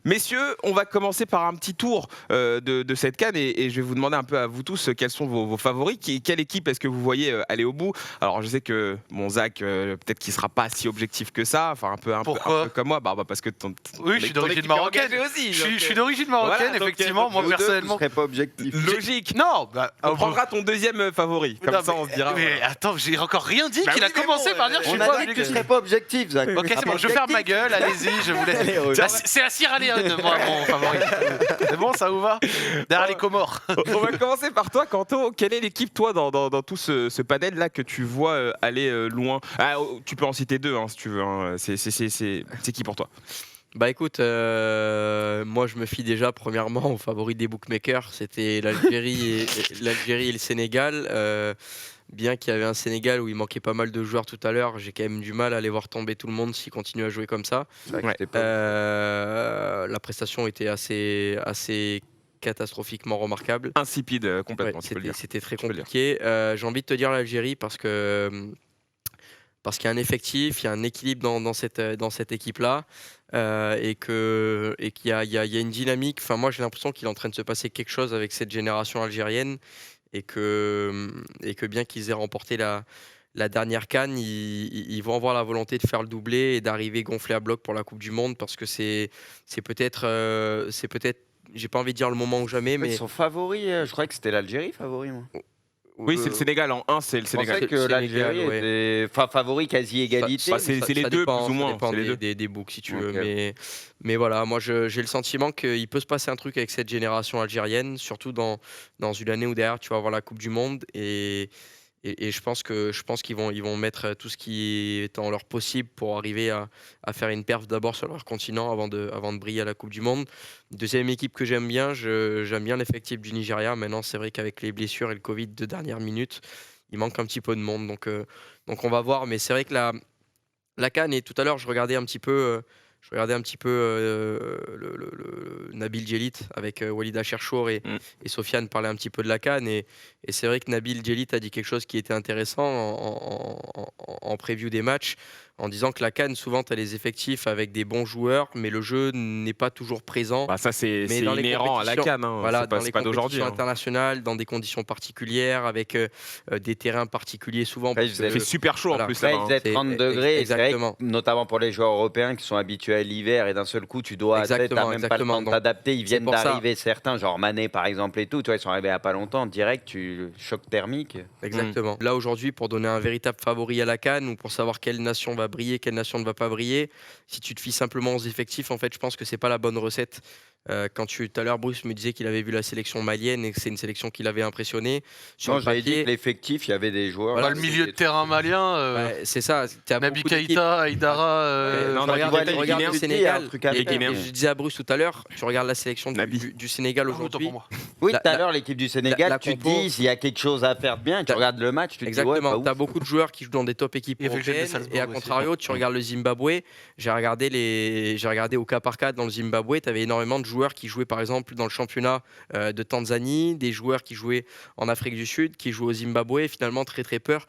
Messieurs, on va commencer par un petit tour de cette CAN et je vais vous demander un peu à vous tous quels sont vos favoris. Quelle équipe est-ce que vous voyez aller au bout? Alors je sais que mon Zach, peut-être qu'il ne sera pas si objectif que ça, enfin un peu comme moi, parce que oui, je suis d'origine marocaine aussi. Je suis d'origine marocaine, voilà, effectivement. Moi personnellement, je serais pas objectif. Logique. Non, on prendra ton deuxième favori. Comme ça, on se dira. Mais attends, j'ai encore rien dit. Qu'il a commencé par dire je suis pas objectif. On a dit que tu serais pas objectif, Zach. Ok, c'est bon, je ferme ma gueule. Allez-y, je vous laisse. C'est la Sierra Leone, moi, mon favori. C'est bon, ça vous va? Derrière les Comores. On va commencer par toi, Kanto. Quelle est l'équipe, toi, dans tout ce panel-là, que tu vois aller loin? Tu peux en citer deux, si tu veux. C'est qui pour toi? Bah écoute, moi je me fie déjà premièrement aux favoris des bookmakers, c'était l'Algérie et le Sénégal. Bien qu'il y avait un Sénégal où il manquait pas mal de joueurs tout à l'heure, j'ai quand même du mal à les voir tomber tout le monde s'ils continuent à jouer comme ça. La prestation était assez catastrophiquement remarquable. Insipide complètement, c'était très compliqué. J'ai envie de te dire l'Algérie parce qu'il y a un effectif, il y a un équilibre dans cette équipe-là. Et qu'il y a une dynamique. Enfin, moi, j'ai l'impression qu'il est en train de se passer quelque chose avec cette génération algérienne et que bien qu'ils aient remporté la dernière CAN, ils vont avoir la volonté de faire le doublé et d'arriver gonflé à bloc pour la Coupe du Monde parce que c'est peut-être, j'ai pas envie de dire le moment ou jamais, mais ils sont favoris. Je croyais que c'était l'Algérie favori, moi. Oui, c'est le Sénégal en 1, c'est le Sénégal. Je pensais que l'Algérie était favori quasi égalité. C'est les deux, plus ou moins. Ça dépend des books, si tu veux. Mais voilà, moi, j'ai le sentiment qu'il peut se passer un truc avec cette génération algérienne, surtout dans une année où derrière, tu vas avoir la Coupe du Monde. Et je pense qu'ils vont mettre tout ce qui est en leur possible pour arriver à faire une perf d'abord sur leur continent avant de briller à la Coupe du Monde. Deuxième équipe que j'aime bien, j'aime bien l'effectif du Nigeria. Maintenant, c'est vrai qu'avec les blessures et le Covid de dernière minute, il manque un petit peu de monde. Donc on va voir. Mais c'est vrai que la CAN, et tout à l'heure, je regardais un petit peu le Nabil Djellit avec Walid Cherchour et Sofiane parlaient un petit peu de la CAN et c'est vrai que Nabil Djellit a dit quelque chose qui était intéressant en preview des matchs en disant que la CAN, souvent, tu as les effectifs avec des bons joueurs, mais le jeu n'est pas toujours présent. Ça, c'est inhérent à la CAN. Voilà, dans les compétitions internationales, dans des conditions particulières, avec des terrains particuliers souvent. Il fait super chaud en plus. Là, il faisait 30 degrés. Exactement. Notamment pour les joueurs européens qui sont habitués à l'hiver et d'un seul coup, tu dois même pas le temps de t'adapter. Ils viennent d'arriver, certains, genre Mané par exemple et tout. Tu vois, ils sont arrivés il n'y a pas longtemps. Direct, choc thermique. Exactement. Là, aujourd'hui, pour donner un véritable favori à la CAN ou pour savoir quelle nation va briller, quelle nation ne va pas briller. Si tu te fies simplement aux effectifs, en fait, je pense que c'est pas la bonne recette. Quand tout à l'heure, Bruce me disait qu'il avait vu la sélection malienne et que c'est une sélection qui l'avait impressionné. Non, j'avais dit que l'effectif, il y avait des joueurs. Voilà, le milieu de terrain malien. C'est ça. Naby Keïta, Aïdara. Regarde le Sénégal. Je disais à Bruce tout à l'heure, tu regardes la sélection du Sénégal aujourd'hui. Oui, tout à l'heure, l'équipe du Sénégal, tu te dis s'il y a quelque chose à faire de bien, tu regardes le match, tu te dis exactement. Tu as beaucoup de joueurs qui jouent dans des top équipes européennes et à contrario, tu regardes le Zimbabwe. J'ai regardé au cas par cas dans le Zimbabwe, tu avais énormément de joueurs qui jouaient par exemple dans le championnat de Tanzanie, des joueurs qui jouaient en Afrique du Sud, qui jouaient au Zimbabwe, finalement très peu.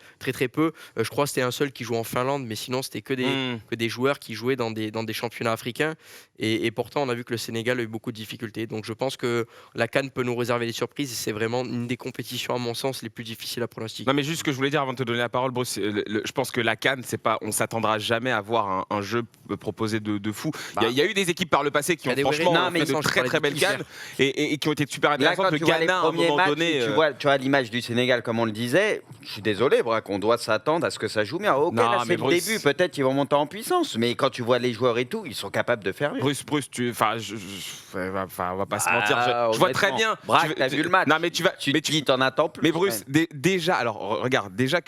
Je crois que c'était un seul qui jouait en Finlande, mais sinon c'était que des joueurs qui jouaient dans des championnats africains. Et pourtant, on a vu que le Sénégal a eu beaucoup de difficultés. Donc je pense que la CAN peut nous réserver des surprises et c'est vraiment une des compétitions, à mon sens, les plus difficiles à pronostiquer. Non, mais juste ce que je voulais dire avant de te donner la parole, Bruce, je pense que la CAN, on s'attendra jamais à voir un jeu proposé de fou. Il y a eu des équipes par le passé qui ont franchement fait de très belles CAN et qui ont été super intéressantes. Le Ghana, à un moment donné, tu vois l'image du Sénégal, comme on le disait. Je suis désolé, Braque, on doit s'attendre à ce que ça joue bien. Ok, là c'est le début, peut-être qu'ils vont monter en puissance, mais quand tu vois les joueurs et tout, ils sont capables de faire mieux. Bruce, on va pas se mentir. Je vois très bien. Braque, t'as vu le match. Non, mais tu dis, t'en attends plus. Mais Bruce, déjà, alors regarde, déjà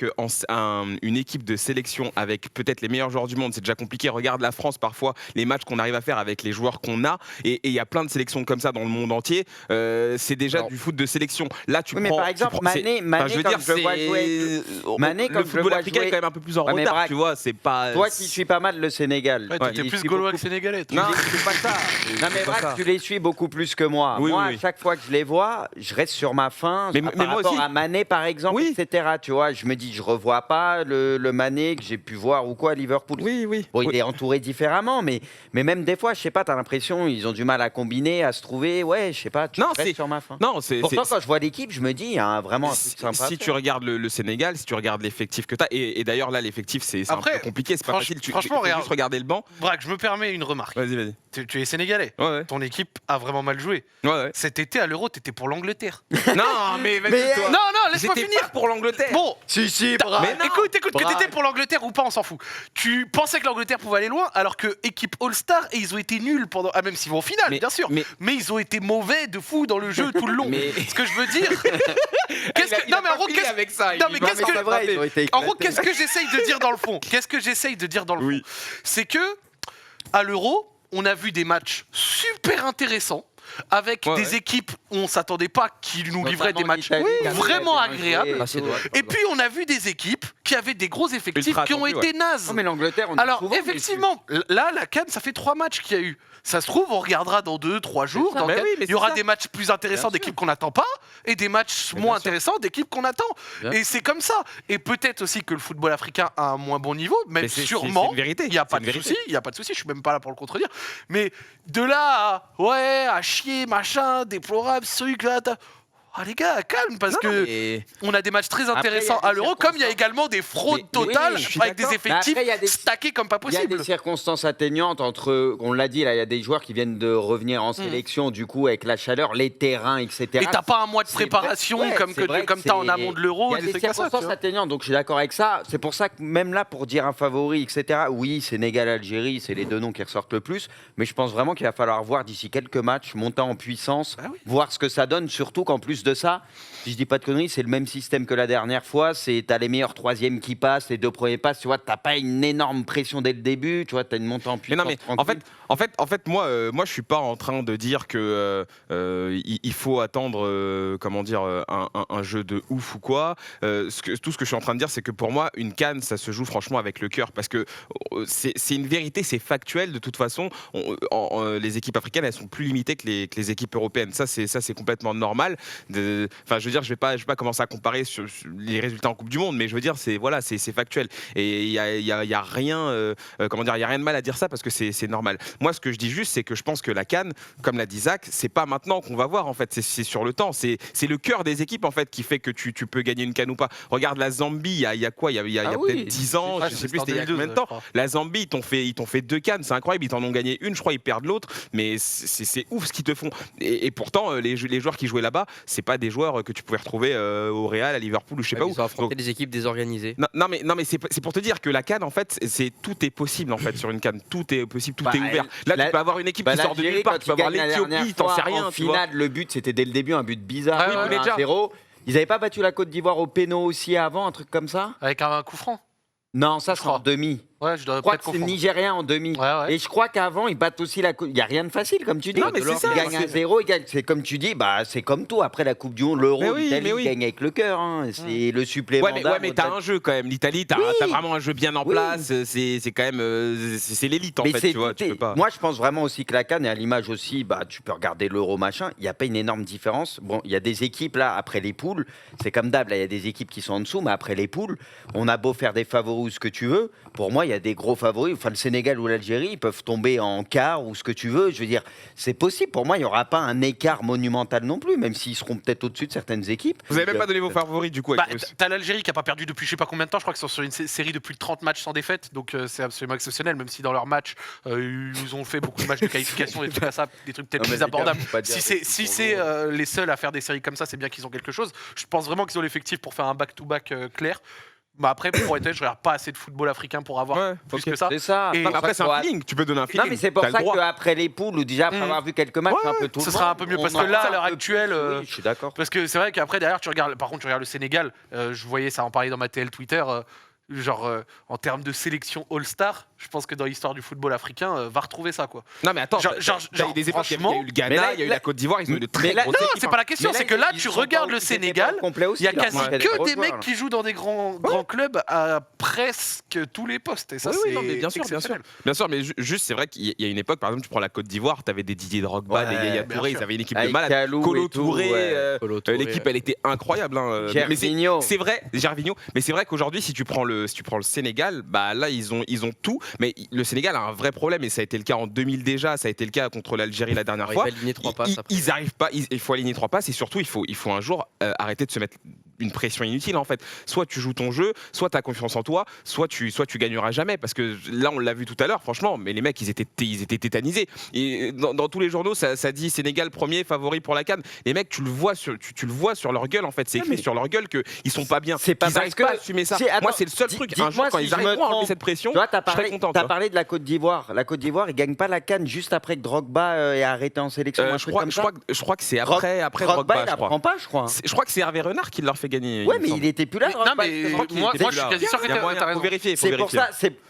une équipe de sélection avec peut-être les meilleurs joueurs du monde, c'est déjà compliqué. Regarde la France parfois, les matchs qu'on arrive à faire avec les joueurs qu'on a, et il y a plein de sélections comme ça dans le monde entier. C'est déjà du foot de sélection. Là, tu prends. Mais par exemple, Mané, je veux dire, le football africain est quand même un peu plus en retard, tu vois. C'est pas. Toi qui suis pas mal le Sénégal. T'es plus gaulois que sénégalais. Non, c'est pas ça. Non, mais Braque, tu les suis beaucoup plus que moi. Moi, à chaque fois que je les vois, je reste sur ma faim. Par rapport à Mané, par exemple, etc. Tu vois, je me dis, je revois pas le Mané que j'ai pu voir ou quoi. fois à Liverpool. Oui. Bon, il est entouré différemment, mais même des fois, je sais pas, t'as l'impression ils ont du mal à combiner, à se trouver. Ouais, je sais pas, tu restes sur ma fin. Non, pourtant, quand je vois l'équipe, je me dis, il y a vraiment un truc sympa. Si tu regardes le Sénégal, si tu regardes l'effectif que tu as, et d'ailleurs là, l'effectif, c'est un peu compliqué, c'est pas facile. Franchement, regarde, juste regarder le banc. Braque, je me permets une remarque. Vas-y. Tu es sénégalais. Ouais. Ton équipe a vraiment mal joué. Ouais. Cet été à l'Euro, t'étais pour l'Angleterre. Non, mais vas-y, toi. Non, laisse-moi finir. Pas pour l'Angleterre. Bon, si, mais écoute, que t'étais pour l'Angleterre ou pas, on s'en fout. Tu pensais que l'Angleterre pouvait aller loin, alors que équipe All-Star, et ils ont été nuls pendant. Ah, même s'ils vont en finale, bien sûr. Mais ils ont été mauvais de fou dans le jeu tout le long. Ce que je veux dire. Non, mais en gros, qu'est-ce que j'essaye de dire dans le fond? C'est que à l'Euro, on a vu des matchs super intéressants avec des équipes où on s'attendait pas qu'ils nous livraient des matchs vraiment agréables. Et puis on a vu des équipes qui avaient des gros effectifs qui ont été nazes. Mais l'Angleterre, alors effectivement, là la CAN, ça fait 3 matchs qu'il y a eu. Ça se trouve, on regardera dans 2-3 jours. Il y aura des matchs plus intéressants d'équipes qu'on n'attend pas et des matchs moins intéressants d'équipes qu'on attend. Et c'est comme ça. Et peut-être aussi que le football africain a un moins bon niveau, même sûrement. Il n'y a pas de souci. Je suis même pas là pour le contredire. Mais de là à chier, machin, déplorable, ce truc-là. Ah les gars, calme, parce que on a des matchs très intéressants à l'Euro, comme il y a également des fraudes totales avec des effectifs stackés comme pas possible. Il y a des circonstances atténuantes entre, on l'a dit, là, il y a des joueurs qui viennent de revenir en sélection, du coup, avec la chaleur, les terrains, etc. Et t'as pas un mois de préparation comme t'as en amont de l'Euro. Il y a des circonstances atténuantes, donc je suis d'accord avec ça. C'est pour ça que même là, pour dire un favori, etc., oui, Sénégal, Algérie, c'est les 2 noms qui ressortent le plus, mais je pense vraiment qu'il va falloir voir d'ici quelques matchs, monter en puissance, voir ce que ça donne, surtout qu'en plus de ça, si je dis pas de conneries, c'est le même système que la dernière fois. C'est t'as les meilleurs 3e qui passent, les 2 premiers passent. Tu vois, t'as pas une énorme pression dès le début. Tu vois, t'as une montée en puissance. Mais non, mais en fait, moi, je suis pas en train de dire que il faut attendre, un jeu de ouf ou quoi. Tout ce que je suis en train de dire, c'est que pour moi, une CAN, ça se joue franchement avec le cœur, parce que c'est une vérité, c'est factuel. De toute façon, les équipes africaines, elles sont plus limitées que les équipes européennes. Ça, c'est complètement normal. Enfin, je veux dire, je vais pas commencer à comparer sur les résultats en Coupe du Monde, mais je veux dire, c'est factuel. Et il y a rien, il y a rien de mal à dire ça, parce que c'est normal. Moi, ce que je dis juste, c'est que je pense que la CAN, comme l'a dit Zach, c'est pas maintenant qu'on va voir, en fait, c'est sur le temps. C'est le cœur des équipes, en fait, qui fait que tu peux gagner une CAN ou pas. Regarde la Zambie, il y a quoi? Il y a peut-être 10 ans, je sais plus c'était il y a combien de temps. La Zambie, ils t'ont fait 2 CAN, c'est incroyable, ils t'en ont gagné une, je crois, ils perdent l'autre, mais c'est ouf ce qu'ils te font. Et pourtant, les joueurs qui jouaient là-bas, c'est pas des joueurs que tu pouvais retrouver au Real, à Liverpool ou je sais pas où. Ils ont affronté des équipes désorganisées. Non mais c'est pour te dire que la CAN, en fait, tout est possible, en fait, sur une CAN. Tout est possible, tout est ouvert. Là, tu peux avoir une équipe qui sort de nulle part, tu peux avoir l'Éthiopie, t'en sais rien. En finale, le but, c'était dès le début un but bizarre, 1-0. Ils n'avaient pas battu la Côte d'Ivoire au péno aussi avant, un truc comme ça? Avec un coup franc? Non, ça, c'est en demi. Ouais, je crois que c'est Nigérien en demi. Et je crois qu'avant, ils battent aussi la Coupe. Il n'y a rien de facile, comme tu dis. Non, mais c'est ça. Ils gagnent 1-0. C'est comme tu dis, c'est comme tout. Après la Coupe du Monde, l'Euro, l'Italie gagne avec le cœur. C'est le supplément. Ouais, mais t'as un jeu quand même. L'Italie, t'as vraiment un jeu bien en place. C'est quand même. C'est l'élite, en fait. Tu vois, tu peux pas. Moi, je pense vraiment aussi que la CAN, et à l'image aussi, tu peux regarder l'Euro, machin. Il n'y a pas une énorme différence. Bon, il y a des équipes, là, après les poules. C'est comme d'hab, il y a des équipes qui sont en dessous. Mais après les poules, on a beau faire des favoris ou ce que tu veux. Pour moi, il y a des gros favoris. Enfin, le Sénégal ou l'Algérie, ils peuvent tomber en quart ou ce que tu veux. Je veux dire, c'est possible. Pour moi, il n'y aura pas un écart monumental non plus, même s'ils seront peut-être au-dessus de certaines équipes. Vous n'avez même pas donné vos favoris, du coup, avec Bruce. T'as l'Algérie qui n'a pas perdu depuis je sais pas combien de temps. Je crois qu'ils sont sur une série de plus de 30 matchs sans défaite. Donc, c'est absolument exceptionnel, même si dans leurs matchs, ils nous ont fait beaucoup de matchs de qualification, des trucs comme ça, des trucs peut-être plus abordables. Si c'est les seuls à faire des séries comme ça, c'est bien qu'ils ont quelque chose. Je pense vraiment qu'ils ont l'effectif pour faire un back-to-back clair. Bah après, pour être honnête, je regarde pas assez de football africain pour avoir plus que ça. C'est ça. Et après, c'est un feeling. Tu peux donner un feeling. Non, mais c'est pour ça qu'après les poules, ou déjà après avoir vu quelques matchs, un peu tout. Ce sera un peu mieux parce que là, à l'heure actuelle, oui, je suis d'accord. Parce que c'est vrai qu'après, derrière, tu regardes le Sénégal. Je voyais ça en parler dans ma TL Twitter. En termes de sélection All-Star, je pense que dans l'histoire du football africain, va retrouver ça, quoi. Non, mais attends, il y a eu des époques, il y a eu le Ghana, il y a eu la Côte d'Ivoire, ils ont eu de très grosses équipes. Non, c'est pas la question, c'est que là, tu regardes le Sénégal, il y a quasi que des mecs qui jouent dans des grands clubs à presque tous les postes. Et ça, c'est bien sûr, mais juste, c'est vrai qu'il y a une époque, par exemple, tu prends la Côte d'Ivoire, t'avais des Didier Drogba, des Yaya Touré, ils avaient une équipe de malades. Kolo Touré, l'équipe, elle était incroyable. Gervinho. C'est vrai, mais c'est vrai qu'aujourd'hui, si tu prends le Sénégal, bah là ils ont tout, mais le Sénégal a un vrai problème et ça a été le cas en 2000 déjà, ça a été le cas contre l'Algérie la dernière fois. Ils arrivent pas, il faut aligner 3 passes et surtout il faut un jour arrêter de se mettre une pression inutile en fait. Soit tu joues ton jeu, soit tu as confiance en toi, soit tu gagneras jamais parce que là on l'a vu tout à l'heure franchement, mais les mecs ils étaient tétanisés et dans tous les journaux ça dit Sénégal premier favori pour la CAN. Les mecs tu le vois sur leur gueule en fait, c'est écrit sur leur gueule qu'ils sont pas bien. C'est pas parce que pas à assumer ça. Moi c'est le seul truc. Un jour quand ils arriveront à enlever cette pression, tu vois, t'as parlé de la Côte d'Ivoire. La Côte d'Ivoire ils gagnent pas la CAN juste après que Drogba ait arrêté en sélection. Je crois que c'est après Drogba. Il apprend pas, je crois. Je crois que c'est Hervé Renard qui leur fait gagner. Ouais, mais il était plus là. Non, mais moi, je suis quasi sûr que t'as raison.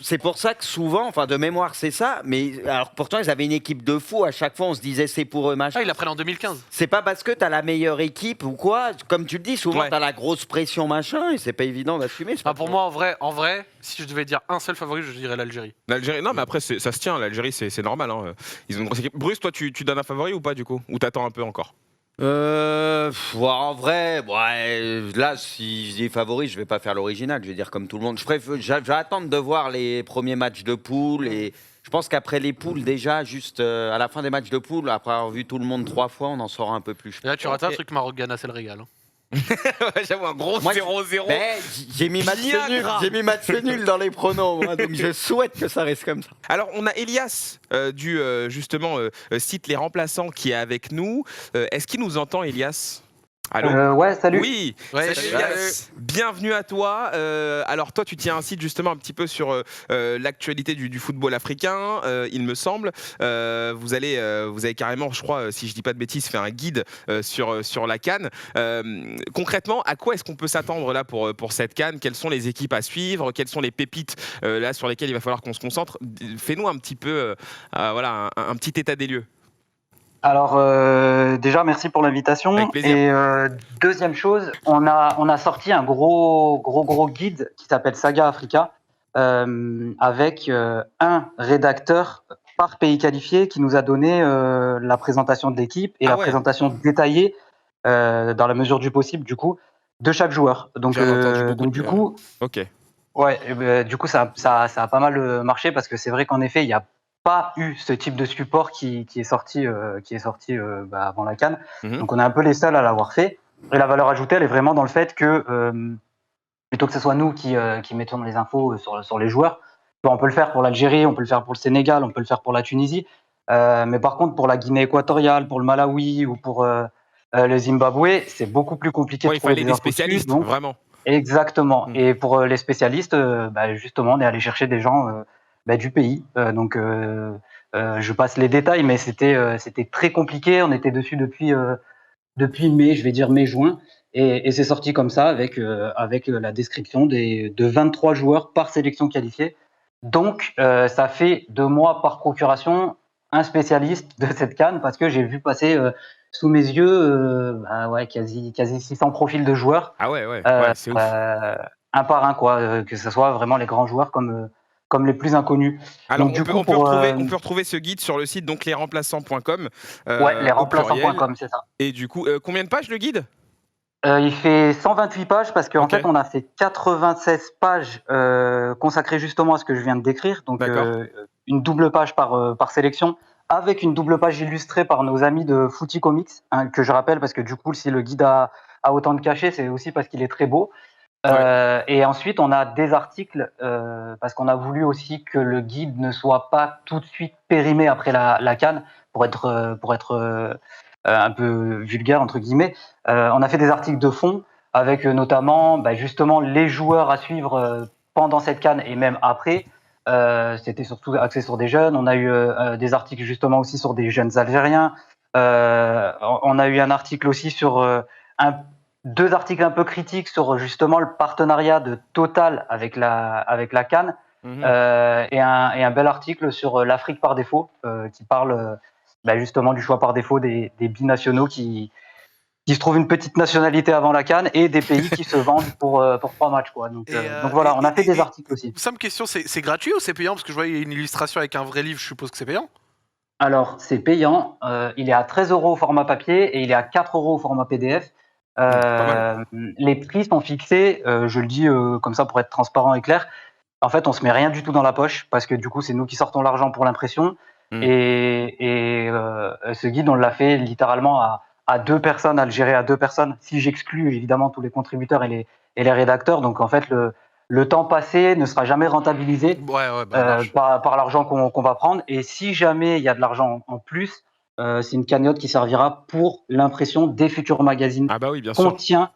C'est pour ça que souvent, enfin de mémoire, c'est ça. Mais alors pourtant, ils avaient une équipe de fous. À chaque fois, on se disait c'est pour eux, machin. Ah, ils la prennent en 2015. C'est pas parce que t'as la meilleure équipe ou quoi. Comme tu le dis, souvent t'as la grosse pression, machin, et c'est pas évident d'assumer. Pour moi, en vrai, si je devais dire un seul favori, je dirais l'Algérie. L'Algérie, non, mais après ça se tient. L'Algérie, c'est normal. Hein. Ils ont une grosse équipe. Bruce, toi, tu donnes un favori ou pas du coup? Ou t'attends un peu encore? En vrai, là, si je dis favori, je vais pas faire l'original. Je vais dire comme tout le monde. Je vais attendre de voir les premiers matchs de poule et je pense qu'après les poules, déjà, juste à la fin des matchs de poule, après avoir vu tout le monde 3 fois, on en saura un peu plus. Et là, tu rates un truc Maroc-Ghana, c'est le régal. J'avoue, un gros 0-0. J'ai mis match nul dans les pronos, moi, donc je souhaite que ça reste comme ça. Alors, on a Elias du justement site Les Remplaçants qui est avec nous. Est-ce qu'il nous entend, Elias? Allô ouais, salut. Oui, salut Elias. Bienvenue à toi. Alors toi, tu tiens un site justement un petit peu sur l'actualité du football africain, il me semble. Vous avez carrément, je crois, si je dis pas de bêtises, fait un guide sur la CAN. Concrètement, à quoi est-ce qu'on peut s'attendre là pour cette CAN? Quelles sont les équipes à suivre? Quelles sont les pépites là sur lesquelles il va falloir qu'on se concentre? Fais-nous un petit peu, voilà, un petit état des lieux. Alors déjà merci pour l'invitation. Avec plaisir. Et deuxième chose, on a sorti un gros guide qui s'appelle Saga Africa avec un rédacteur par pays qualifié qui nous a donné la présentation de l'équipe et présentation détaillée dans la mesure du possible du coup de chaque joueur. Donc du coup, ok. Ouais, du coup ça a pas mal marché parce que c'est vrai qu'en effet il y a pas eu ce type de support qui est sorti avant la CAN. Donc on est un peu les seuls à l'avoir fait. Et la valeur ajoutée, elle est vraiment dans le fait que plutôt que ce soit nous qui mettons les infos sur les joueurs, on peut le faire pour l'Algérie, on peut le faire pour le Sénégal, on peut le faire pour la Tunisie. Mais par contre, pour la Guinée équatoriale, pour le Malawi ou pour le Zimbabwe, c'est beaucoup plus compliqué. Il fallait des spécialistes, donc, vraiment. Exactement. Et pour les spécialistes, justement, on est allé chercher des gens du pays. Donc, je passe les détails, mais c'était très compliqué. On était dessus depuis mai, je vais dire mai-juin. Et c'est sorti comme ça avec la description de 23 joueurs par sélection qualifiée. Donc, ça fait de moi par procuration un spécialiste de cette CAN parce que j'ai vu passer sous mes yeux quasi 600 profils de joueurs. Ah ouais, c'est ouf. Un par un, quoi, que ce soit vraiment les grands joueurs comme les plus inconnus. Alors, donc, on peut retrouver ce guide sur le site donc lesremplaçants.com. Lesremplaçants.com, c'est ça. Et du coup, combien de pages le guide? Il fait 128 pages parce qu'en fait, on a fait 96 pages consacrées justement à ce que je viens de décrire. Donc, une double page par sélection, avec une double page illustrée par nos amis de Footy Comics, que je rappelle parce que du coup, si le guide a autant de cachets, c'est aussi parce qu'il est très beau. Et ensuite, on a des articles parce qu'on a voulu aussi que le guide ne soit pas tout de suite périmé après la CAN pour être un peu vulgaire entre guillemets. On a fait des articles de fond avec notamment justement les joueurs à suivre pendant cette CAN et même après. C'était surtout axé sur des jeunes. On a eu des articles justement aussi sur des jeunes Algériens. On a eu un article aussi sur deux articles un peu critiques sur justement le partenariat de Total avec la CAN et un bel article sur l'Afrique par défaut qui parle justement du choix par défaut des binationaux qui se trouvent une petite nationalité avant la CAN et des pays qui se vendent pour 3 matchs, quoi. Donc voilà, on a fait des articles aussi. Simple question, c'est gratuit ou c'est payant? Parce que je vois il y a une illustration avec un vrai livre, je suppose que c'est payant. Alors c'est payant, il est à 13 € au format papier et il est à 4 € au format PDF. Les prix sont fixés, je le dis comme ça pour être transparent et clair. En fait, on se met rien du tout dans la poche parce que du coup, c'est nous qui sortons l'argent pour l'impression. Et ce guide, on l'a fait littéralement à 2 personnes, à le gérer à 2 personnes. Si j'exclus évidemment tous les contributeurs et les rédacteurs, donc en fait, le temps passé ne sera jamais rentabilisé par l'argent qu'on va prendre. Et si jamais il y a de l'argent en plus, c'est une cagnotte qui servira pour l'impression des futurs magazines. Ah bah oui, bien qu'on sûr. tient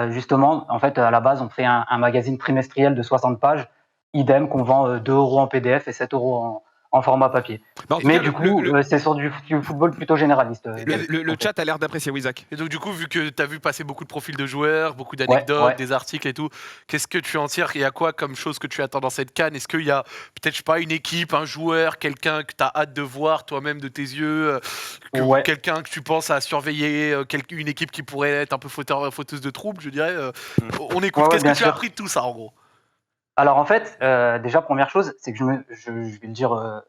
justement. En fait, à la base, on fait un magazine trimestriel de 60 pages, idem, qu'on vend 2 € en PDF et 7 € en format papier. Mais du coup, c'est sur du football plutôt généraliste. Le chat a l'air d'apprécier, Isaac. Et donc, du coup, vu que tu as vu passer beaucoup de profils de joueurs, beaucoup d'anecdotes, des articles et tout, qu'est-ce que tu en tires? Il y a quoi comme chose que tu attends dans cette CAN? Est-ce qu'il y a peut-être, je sais pas, une équipe, un joueur, quelqu'un que tu as hâte de voir toi-même de tes yeux, quelqu'un que tu penses à surveiller, une équipe qui pourrait être un peu fauteuse de troubles, je dirais? On écoute. Qu'est-ce que tu as appris de tout ça, en gros? Alors en fait, déjà première chose, c'est que je vais le dire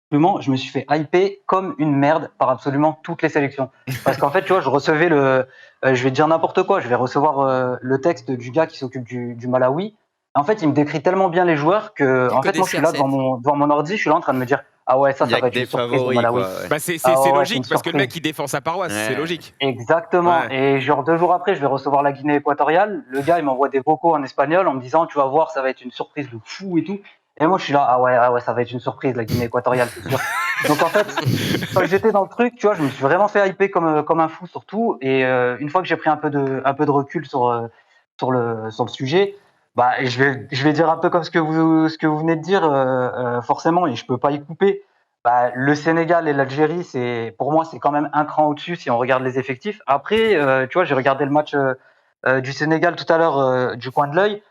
crûment, je me suis fait hyper comme une merde par absolument toutes les sélections. Parce qu'en fait, tu vois, je recevais je vais te dire n'importe quoi, je vais recevoir le texte du gars qui s'occupe du Malawi. En fait, il me décrit tellement bien les joueurs que, en fait, moi, je suis là devant mon ordi, je suis là en train de me dire, ah ouais, ça va être une surprise au Malawi. Bah c'est logique parce que le mec il défend sa paroisse, c'est logique. Exactement. Et genre 2 jours après, je vais recevoir la Guinée équatoriale. Le gars, il m'envoie des vocaux en espagnol en me disant, tu vas voir, ça va être une surprise de fou et tout. Et moi, je suis là, ah ouais, ça va être une surprise, la Guinée équatoriale, c'est sûr. Donc en fait, quand j'étais dans le truc, tu vois, je me suis vraiment fait hyper comme un fou surtout. Et une fois que j'ai pris un peu de recul sur le sujet, bah, je vais dire un peu comme ce que vous venez de dire, forcément, et je peux pas y couper. Bah, le Sénégal et l'Algérie, pour moi, c'est quand même un cran au-dessus si on regarde les effectifs. Après, tu vois, j'ai regardé le match du Sénégal tout à l'heure du coin de l'œil.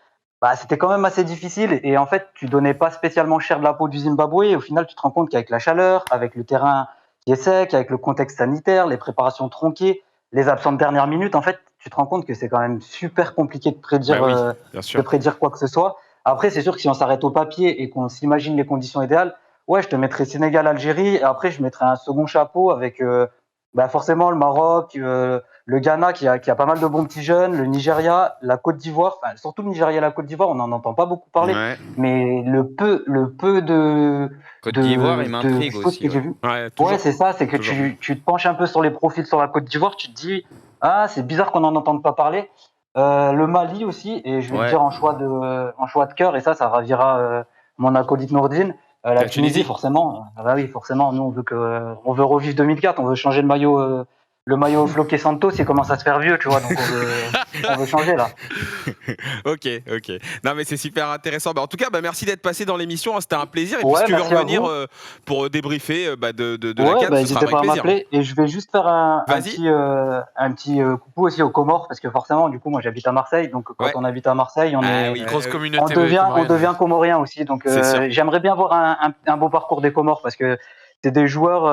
Bah, c'était quand même assez difficile et en fait, tu donnais pas spécialement cher de la peau du Zimbabwe. Et au final, tu te rends compte qu'avec la chaleur, avec le terrain qui est sec, avec le contexte sanitaire, les préparations tronquées, les absents de dernière minute, en fait, tu te rends compte que c'est quand même super compliqué de prédire, quoi que ce soit. Après, c'est sûr que si on s'arrête au papier et qu'on s'imagine les conditions idéales, ouais, je te mettrais Sénégal-Algérie et après, je mettrais un second chapeau avec forcément le Maroc, le Ghana qui a pas mal de bons petits jeunes, le Nigeria, la Côte d'Ivoire, surtout le Nigeria et la Côte d'Ivoire, on n'en entend pas beaucoup parler, mais le peu de Côte d'Ivoire, il m'intrigue aussi. Que j'ai vu. Ouais, c'est ça, c'est que tu te penches un peu sur les profils sur la Côte d'Ivoire, tu te dis, ah, c'est bizarre qu'on n'en entende pas parler. Le Mali aussi, et je vais le dire en choix de cœur, et ça ravira mon acolyte Nourdine. La Tunisie, forcément. Bah oui, forcément. Nous, on veut revivre 2004. On veut changer le maillot floqué Santos. Il commence à se faire vieux, tu vois. Donc on veut changer là. Ok. Non, mais c'est super intéressant. Bah, en tout cas, merci d'être passé dans l'émission. C'était un plaisir. Et puis, si tu veux revenir pour débriefer de la CAN, n'hésitez pas à m'appeler. Et je vais juste faire un petit coucou aussi aux Comores, parce que forcément, du coup, moi, j'habite à Marseille. Donc, quand on habite à Marseille, grosse communauté. On devient comorien aussi. Donc, j'aimerais bien voir un beau parcours des Comores, parce que c'est des joueurs.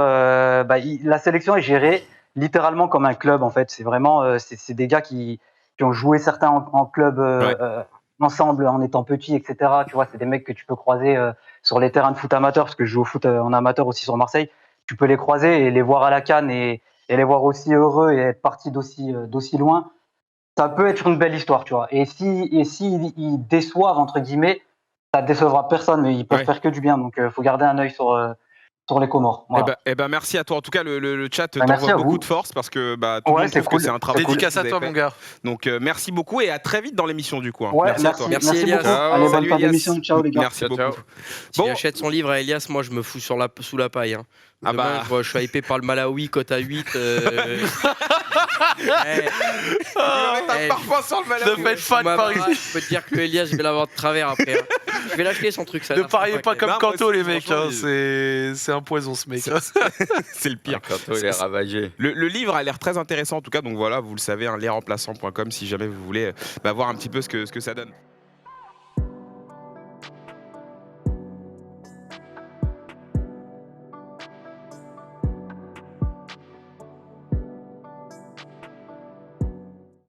La sélection est gérée littéralement comme un club, en fait. C'est vraiment, c'est des gars qui ont joué certains en club ensemble en étant petits, etc. Tu vois, c'est des mecs que tu peux croiser sur les terrains de foot amateur, parce que je joue au foot en amateur aussi sur Marseille. Tu peux les croiser et les voir à la CAN et les voir aussi heureux et être partis d'aussi loin. Ça peut être une belle histoire, tu vois. Et si ils déçoivent, entre guillemets, ça décevra personne, mais ils peuvent faire que du bien. Donc, faut garder un œil sur les Comores. Voilà. Merci à toi. En tout cas, le chat t'envoie beaucoup de force parce que tout le monde trouve que c'est un travail. Dédicace à toi, mon gars. Donc, merci beaucoup et à très vite dans l'émission, du coup. Merci à toi. Merci Elias. Allez, bonne fin d'émission. Ciao, les gars. Merci beaucoup. S'il achète son livre à Elias, moi, je me fous sous la paille. Demain, je suis hypé par le Malawi, cote à 8. Parfois sans le Malawi. Ne faites pas de paris. Je peux te dire que Elias, je vais l'avoir de travers après. Je vais l'acheter son truc. Ça ne pariez pas comme Kanto, les mecs. C'est un poison, ce mec. C'est le pire. Kanto, il est ravagé. Le livre a l'air très intéressant, en tout cas. Donc voilà, vous le savez, lesremplaçants.com si jamais vous voulez voir un petit peu ce que ça donne.